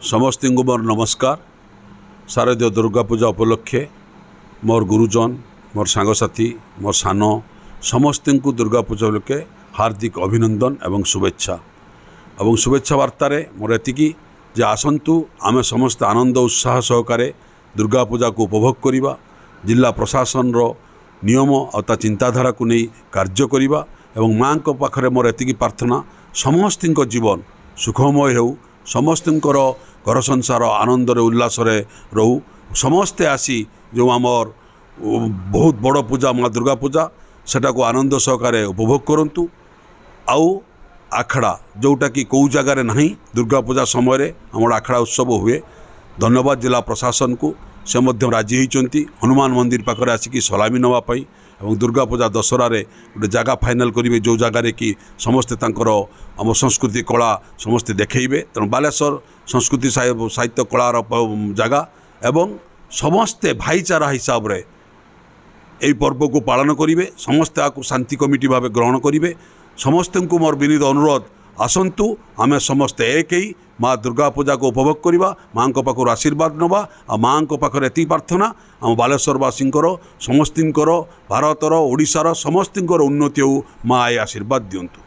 समस्त को मोर नमस्कार। शारदीय दुर्गा पूजा उपलक्षे मोर गुरुजन मोर सांगसाथी मोर सान समस्त को दुर्गा पूजा उपलक्षे हार्दिक अभिनंदन एवं शुभेच्छा वार्तार मोर एति जे आसतु आमे समस्त आनंद उत्साह सहकारे दुर्गा पूजा को उपभोग करिबा, जिला प्रशासन रो नियम और चिंताधारा को नहीं कार्य करिबा एवं माँ को पाखरे मोर एति प्रार्थना समस्त जीवन सुखमय हो, समस्त घर संसार आनंद उल्लास रहू, समस्ते आसी जो आमर बहुत बड़ पूजा माँ दुर्गा पूजा सेटा को आनंद सहकारे उपभोग करंतु। आउ आखड़ा जोटा कि कौ जगार नहीं दुर्गा पूजा समय आम आखड़ा उत्सव हुए। धन्यवाद जिला प्रशासन को, से मध्य राजी होती हनुमान मंदिर पाखरे आसिकी सलामी नवापाई और दुर्गा पूजा दशहरा गोटे जगह फाइनाल करेंगे जो जगार कि समस्ते आम संस्कृति कला समस्ते देखेबे। तेणु बालेश्वर संस्कृति साहित्य कलार जगह एवं समस्ते भाईचारा हिसाब रे यही पर्व को पालन करेंगे, समस्ते आपको शांति कमिटी भाव ग्रहण करेंगे। समस्त को मोर विनीत अनुरोध आसतु आमे समस्ते एक ही माँ दुर्गा पूजा को उपभोग करवा, माँ को पाखर आशीर्वाद नवा आ माँ को पाखर एति प्रार्थना आम बालेश्वरवासी समस्त भारतर ओडिशार समस्त उन्नति हो, माँ ए आशीर्वाद दिंतु।